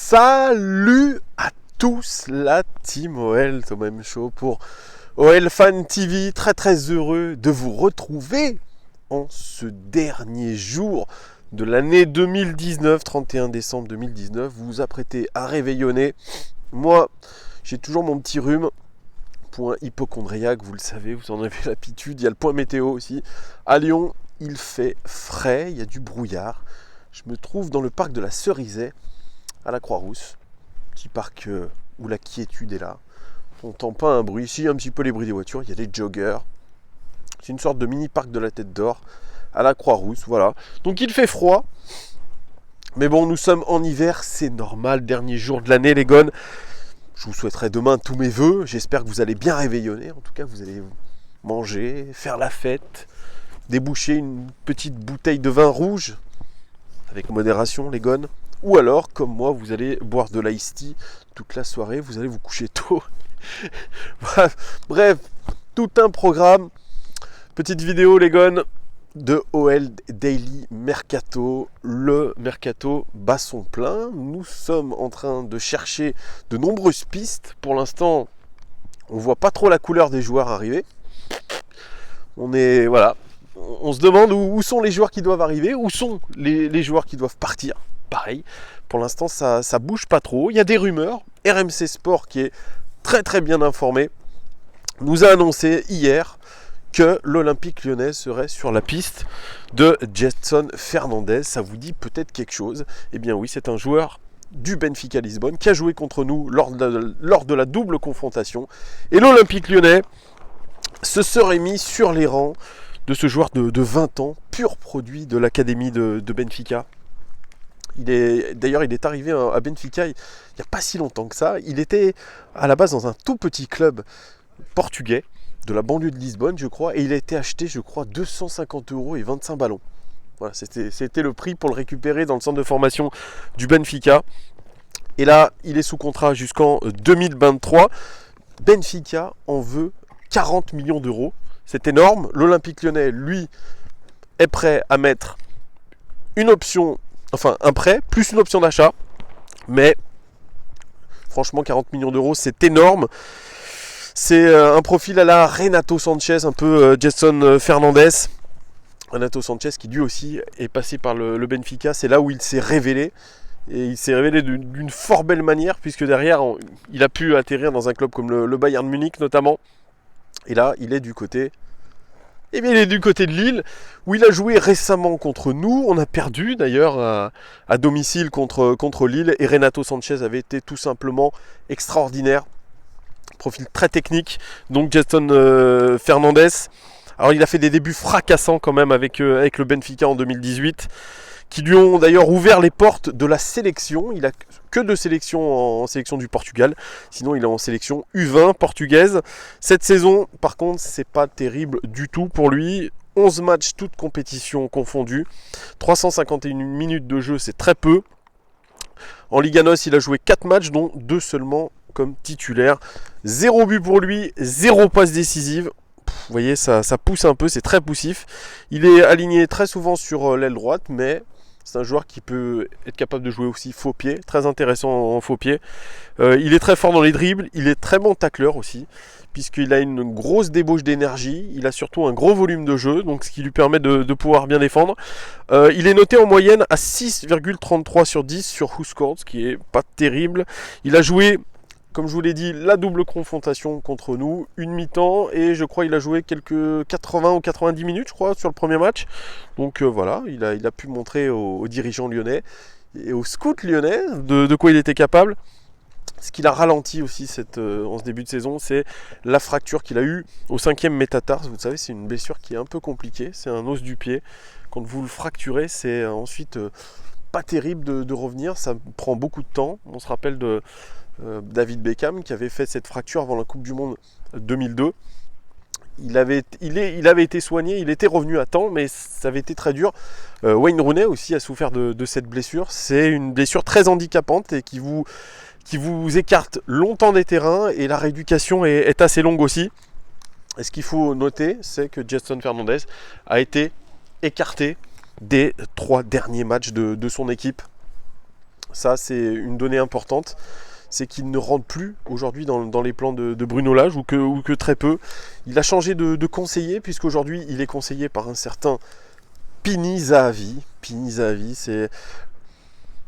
Salut à tous la team OL, c'est même show pour OL Fan TV. Très très heureux de vous retrouver en ce dernier jour de l'année 2019, 31 décembre 2019. Vous vous apprêtez à réveillonner. Moi, j'ai toujours mon petit rhume. Point hypochondriaque, vous le savez, vous en avez l'habitude. Il y a le point météo aussi. À Lyon, il fait frais, il y a du brouillard. Je me trouve dans le parc de la Cerisay, à la Croix-Rousse, petit parc où la quiétude est là. On n'entend pas un bruit, si un petit peu les bruits des voitures, il y a des joggers. C'est une sorte de mini parc de la Tête d'Or à la Croix-Rousse, voilà. Donc il fait froid, mais bon, nous sommes en hiver, c'est normal, dernier jour de l'année les gones. Je vous souhaiterai demain tous mes vœux, j'espère que vous allez bien réveillonner, en tout cas vous allez manger, faire la fête, déboucher une petite bouteille de vin rouge, avec modération les gones. Ou alors, comme moi, vous allez boire de l'ice tea toute la soirée, vous allez vous coucher tôt. Bref, tout un programme. Petite vidéo, les gones, de OL Daily Mercato. Le Mercato bat son plein. Nous sommes en train de chercher de nombreuses pistes. Pour l'instant, on voit pas trop la couleur des joueurs arriver. On se demande où sont les joueurs qui doivent arriver, où sont les joueurs qui doivent partir. Pareil, pour l'instant ça bouge pas trop, il y a des rumeurs. RMC Sport, qui est très très bien informé, nous a annoncé hier que l'Olympique Lyonnais serait sur la piste de Gedson Fernandes. Ça vous dit peut-être quelque chose? Eh bien oui, c'est un joueur du Benfica Lisbonne qui a joué contre nous lors de la double confrontation. Et l'Olympique Lyonnais se serait mis sur les rangs de ce joueur de 20 ans, pur produit de l'académie de Benfica. D'ailleurs, il est arrivé à Benfica il n'y a pas si longtemps que ça. Il était à la base dans un tout petit club portugais de la banlieue de Lisbonne, je crois, et il a été acheté, je crois, 250 € et 25 ballons. Voilà, c'était le prix pour le récupérer dans le centre de formation du Benfica. Et là, il est sous contrat jusqu'en 2023. Benfica en veut 40 millions d'euros. C'est énorme. L'Olympique Lyonnais, lui, est prêt à mettre une option, enfin un prêt, plus une option d'achat. Mais franchement, 40 millions d'euros, c'est énorme. C'est un profil à la Renato Sanchez, un peu Gedson Fernandes. Renato Sanchez qui lui aussi est passé par le Benfica. C'est là où il s'est révélé. Et il s'est révélé d'une fort belle manière, puisque derrière, il a pu atterrir dans un club comme le Bayern Munich notamment. Et là, il est du côté de Lille, où il a joué récemment contre nous. On a perdu d'ailleurs à domicile contre Lille. Et Renato Sanchez avait été tout simplement extraordinaire. Profil très technique. Donc Gedson Fernandes. Alors il a fait des débuts fracassants quand même avec le Benfica en 2018. Qui lui ont d'ailleurs ouvert les portes de la sélection. Il a que de sélections en sélection du Portugal. Sinon, il est en sélection U20 portugaise. Cette saison, par contre, c'est pas terrible du tout pour lui. 11 matchs, toutes compétitions confondues. 351 minutes de jeu, c'est très peu. En Liga NOS, il a joué 4 matchs, dont 2 seulement comme titulaire. 0 but pour lui, 0 passe décisive. Vous voyez, ça pousse un peu, c'est très poussif. Il est aligné très souvent sur l'aile droite, mais c'est un joueur qui peut être capable de jouer aussi faux pied, très intéressant en faux pied. Il est très fort dans les dribbles, il est très bon tacleur aussi, puisqu'il a une grosse débauche d'énergie, il a surtout un gros volume de jeu, donc ce qui lui permet de pouvoir bien défendre. Il est noté en moyenne à 6,33 sur 10 sur WhoScored, ce qui est pas terrible. Il a joué, comme je vous l'ai dit, la double confrontation contre nous, une mi-temps, et je crois qu'il a joué quelques 80 ou 90 minutes, je crois, sur le premier match. Donc voilà, il a pu montrer aux dirigeants lyonnais et aux scouts lyonnais de quoi il était capable. Ce qu'il a ralenti aussi en ce début de saison, c'est la fracture qu'il a eue au 5e métatarse. Vous savez, c'est une blessure qui est un peu compliquée, c'est un os du pied. Quand vous le fracturez, c'est ensuite pas terrible de revenir, ça prend beaucoup de temps. On se rappelle de David Beckham qui avait fait cette fracture avant la Coupe du Monde 2002. Il avait été soigné, il était revenu à temps, mais ça avait été très dur. Wayne Rooney aussi a souffert de cette blessure. C'est une blessure très handicapante et qui vous écarte longtemps des terrains, et la rééducation est assez longue aussi. Et ce qu'il faut noter, c'est que Gedson Fernandes a été écarté des 3 derniers matchs de son équipe. Ça, c'est une donnée importante. C'est qu'il ne rentre plus aujourd'hui dans les plans de Bruno Lage ou que très peu. Il a changé de conseiller puisqu'aujourd'hui il est conseillé par un certain Pini Zahavi. Pini Zahavi, c'est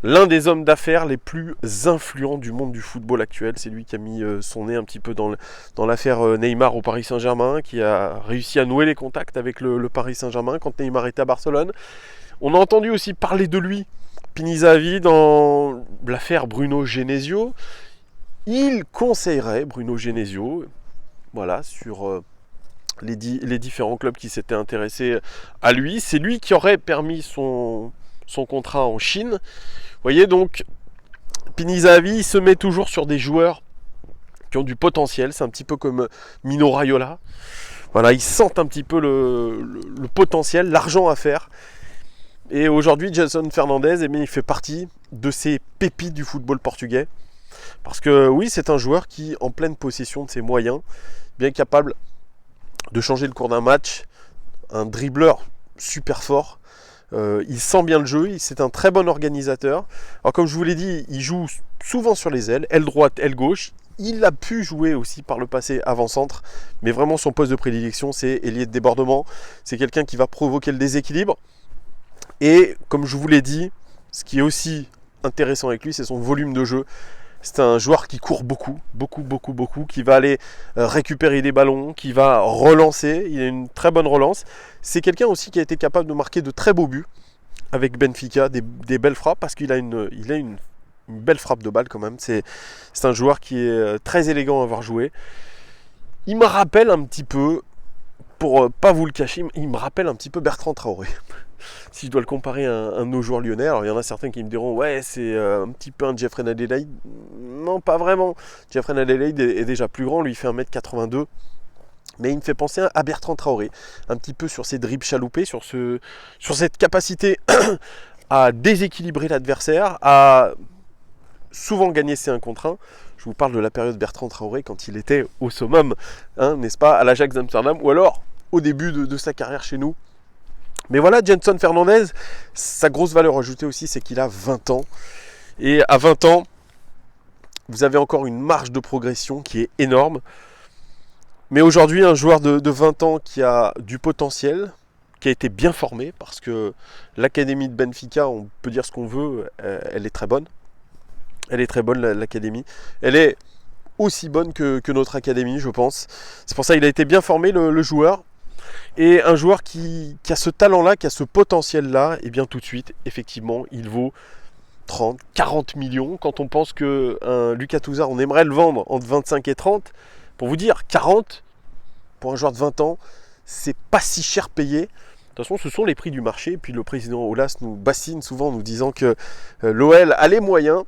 l'un des hommes d'affaires les plus influents du monde du football actuel. C'est lui qui a mis son nez un petit peu dans l'affaire Neymar au Paris Saint-Germain, qui a réussi à nouer les contacts avec le Paris Saint-Germain quand Neymar était à Barcelone. On a entendu aussi parler de lui, Pini Zahavi, dans l'affaire Bruno Genesio. Il conseillerait Bruno Genesio, voilà, sur les différents clubs qui s'étaient intéressés à lui. C'est lui qui aurait permis son contrat en Chine. Vous voyez, donc, Pini Zahavi se met toujours sur des joueurs qui ont du potentiel. C'est un petit peu comme Mino Raiola. Voilà, ils sentent un petit peu le potentiel, l'argent à faire. Et aujourd'hui, Gelson Fernandes, eh bien, il fait partie de ces pépites du football portugais. Parce que oui, c'est un joueur qui, en pleine possession de ses moyens, bien capable de changer le cours d'un match, un dribbleur super fort, il sent bien le jeu, c'est un très bon organisateur. Alors comme je vous l'ai dit, il joue souvent sur les ailes, aile droite, aile gauche. Il a pu jouer aussi par le passé avant-centre, mais vraiment son poste de prédilection, c'est ailier de débordement. C'est quelqu'un qui va provoquer le déséquilibre. Et comme je vous l'ai dit, ce qui est aussi intéressant avec lui, c'est son volume de jeu. C'est un joueur qui court beaucoup, qui va aller récupérer des ballons, qui va relancer. Il a une très bonne relance. C'est quelqu'un aussi qui a été capable de marquer de très beaux buts avec Benfica, des belles frappes, parce qu'il a une belle frappe de balle quand même. C'est un joueur qui est très élégant à avoir joué. Il me rappelle un petit peu, pour pas vous le cacher, il me rappelle un petit peu Bertrand Traoré. Si je dois le comparer à un de nos joueurs lyonnais, alors il y en a certains qui me diront ouais, c'est un petit peu un Jeffrey Adelaide. Non, pas vraiment. Jeffrey Adelaide est déjà plus grand, lui il fait 1m82. Mais il me fait penser à Bertrand Traoré, un petit peu sur ses dribbles chaloupés, sur cette capacité à déséquilibrer l'adversaire, à souvent gagner ses 1 contre 1. Je vous parle de la période Bertrand Traoré quand il était au summum, hein, n'est-ce pas, à l'Ajax d'Amsterdam, ou alors au début de sa carrière chez nous. Mais voilà, Gelson Fernandes, sa grosse valeur ajoutée aussi, c'est qu'il a 20 ans. Et à 20 ans, vous avez encore une marge de progression qui est énorme. Mais aujourd'hui, un joueur de 20 ans qui a du potentiel, qui a été bien formé, parce que l'académie de Benfica, on peut dire ce qu'on veut, elle est très bonne. Elle est très bonne, l'académie. Elle est aussi bonne que notre académie, je pense. C'est pour ça qu'il a été bien formé, le joueur. Et un joueur qui a ce talent-là, qui a ce potentiel-là, et bien tout de suite, effectivement, il vaut 30, 40 millions. Quand on pense qu'un Lucas Touzard, on aimerait le vendre entre 25 et 30, pour vous dire, 40, pour un joueur de 20 ans, c'est pas si cher payé. De toute façon, ce sont les prix du marché. Et puis le président Aulas nous bassine souvent en nous disant que l'OL a les moyens.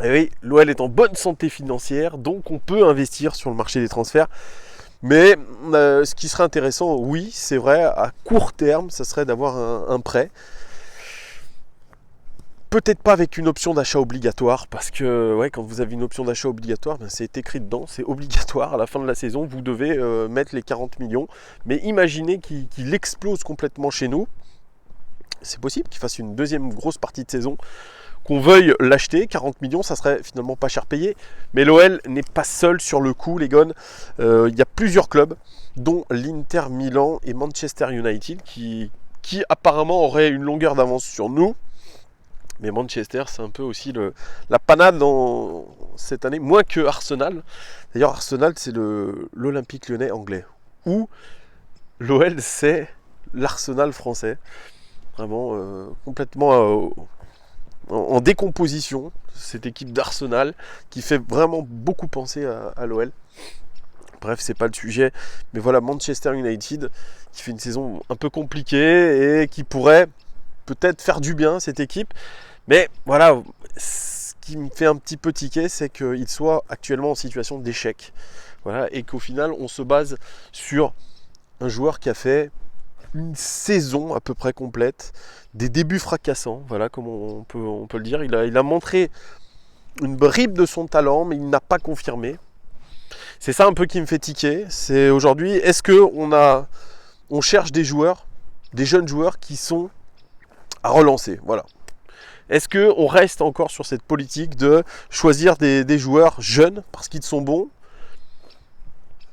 Et oui, l'OL est en bonne santé financière, donc on peut investir sur le marché des transferts. Mais ce qui serait intéressant, oui, c'est vrai, à court terme, ça serait d'avoir un prêt. Peut-être pas avec une option d'achat obligatoire, parce que ouais, quand vous avez une option d'achat obligatoire, ben, c'est écrit dedans, c'est obligatoire. À la fin de la saison, vous devez mettre les 40 millions. Mais imaginez qu'il explose complètement chez nous. C'est possible qu'il fasse une deuxième grosse partie de saison, qu'on veuille l'acheter. 40 millions, ça serait finalement pas cher payé. Mais l'OL n'est pas seul sur le coup, les gars. Il y a plusieurs clubs, dont l'Inter Milan et Manchester United, qui apparemment auraient une longueur d'avance sur nous. Mais Manchester, c'est un peu aussi la panade dans cette année, moins que Arsenal. D'ailleurs, Arsenal, c'est l'Olympique Lyonnais anglais. Ou l'OL, c'est l'Arsenal français. Vraiment complètement en décomposition, cette équipe d'Arsenal qui fait vraiment beaucoup penser à l'OL. Bref, c'est pas le sujet. Mais voilà, Manchester United qui fait une saison un peu compliquée et qui pourrait peut-être faire du bien, cette équipe. Mais voilà, ce qui me fait un petit peu tiquer, c'est qu'il soit actuellement en situation d'échec. Voilà, et qu'au final, on se base sur un joueur qui a fait une saison à peu près complète, des débuts fracassants, voilà, comme on peut le dire. Il a montré une bribe de son talent, mais il n'a pas confirmé. C'est ça un peu qui me fait tiquer. C'est aujourd'hui, est-ce qu'on cherche des joueurs, des jeunes joueurs qui sont à relancer, voilà. Est-ce qu'on reste encore sur cette politique de choisir des joueurs jeunes parce qu'ils sont bons,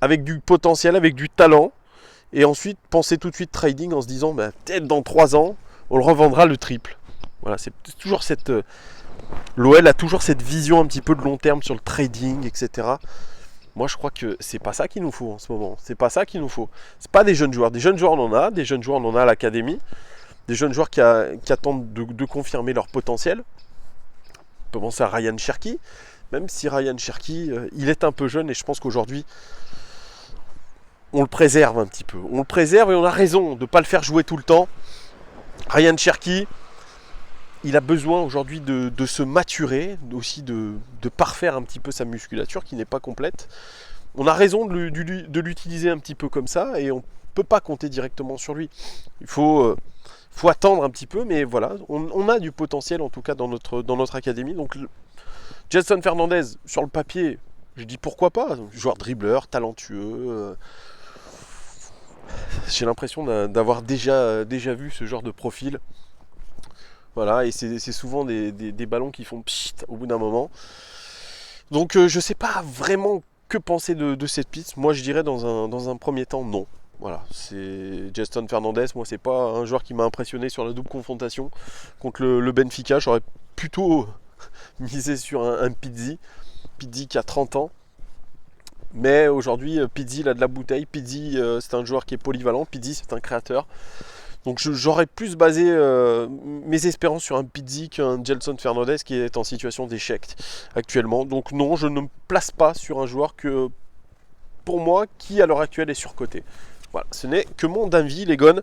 avec du potentiel, avec du talent, et ensuite penser tout de suite trading en se disant bah, peut-être dans 3 ans, on le revendra le triple. Voilà, c'est toujours cette... L'OL a toujours cette vision un petit peu de long terme sur le trading, etc. Moi, je crois que c'est pas ça qu'il nous faut en ce moment. C'est pas ça qu'il nous faut. C'est pas des jeunes joueurs. Des jeunes joueurs, on en a. Des jeunes joueurs, on en a à l'académie. Des jeunes joueurs qui attendent de confirmer leur potentiel. On peut penser à Ryan Cherki. Même si Ryan Cherki, il est un peu jeune et je pense qu'aujourd'hui, on le préserve un petit peu. On le préserve et on a raison de ne pas le faire jouer tout le temps. Ryan Cherki, il a besoin aujourd'hui de se maturer, aussi de parfaire un petit peu sa musculature qui n'est pas complète. On a raison de l'utiliser un petit peu comme ça et on ne peut pas compter directement sur lui. Il faut attendre un petit peu, mais voilà, on a du potentiel en tout cas dans notre académie. Donc Gelson Fernandez, sur le papier, je dis pourquoi pas, joueur dribbleur, talentueux. J'ai l'impression d'avoir déjà vu ce genre de profil. Voilà, et c'est souvent des ballons qui font pchit au bout d'un moment. Donc je ne sais pas vraiment que penser de cette piste. Moi je dirais dans un premier temps non. Voilà, c'est Gelson Fernandez. Moi c'est pas un joueur qui m'a impressionné sur la double confrontation contre le Benfica. J'aurais plutôt misé sur un Pizzi. Pizzi qui a 30 ans. Mais aujourd'hui Pizzi il a de la bouteille. Pizzi c'est un joueur qui est polyvalent. Pizzi c'est un créateur. Donc j'aurais plus basé mes espérances sur un Pizzi qu'un Gelson Fernandez qui est en situation d'échec actuellement. Donc non, je ne me place pas sur un joueur que, pour moi, qui à l'heure actuelle est surcoté. Voilà, ce n'est que mon avis, les gones.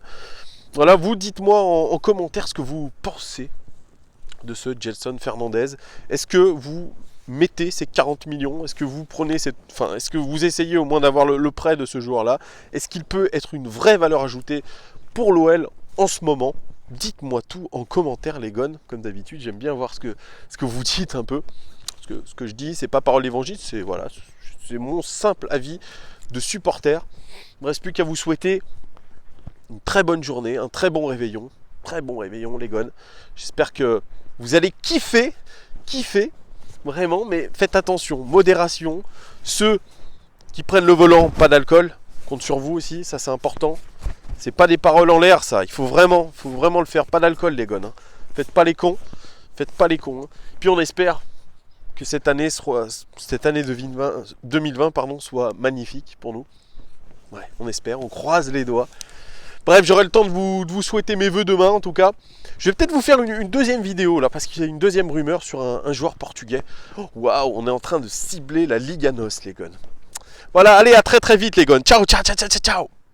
Voilà, vous dites-moi en commentaire ce que vous pensez de ce Gelson Fernandez. Est-ce que vous mettez ces 40 millions? Est-ce que vous prenez est-ce que vous essayez au moins d'avoir le prêt de ce joueur-là? Est-ce qu'il peut être une vraie valeur ajoutée pour l'OL en ce moment? Dites-moi tout en commentaire, les gones. Comme d'habitude, j'aime bien voir ce que vous dites un peu. Ce que je dis, c'est pas parole d'évangile, c'est voilà, c'est mon simple avis de supporter. Il ne me reste plus qu'à vous souhaiter une très bonne journée, un très bon réveillon. Très bon réveillon, les gones. J'espère que vous allez kiffer, vraiment, mais faites attention, modération. Ceux qui prennent le volant, pas d'alcool, compte sur vous aussi, ça c'est important. C'est pas des paroles en l'air, ça. Il faut vraiment le faire. Pas d'alcool, les gones. Hein. Faites pas les cons. Hein. Puis on espère que cette année 2020 soit magnifique pour nous. Ouais, on espère. On croise les doigts. Bref, j'aurai le temps de vous souhaiter mes vœux demain, en tout cas. Je vais peut-être vous faire une deuxième vidéo, là, parce qu'il y a une deuxième rumeur sur un joueur portugais. Waouh, on est en train de cibler la Liga NOS, les gones. Voilà, allez, à très très vite, les gones. Ciao, ciao, ciao, ciao, ciao.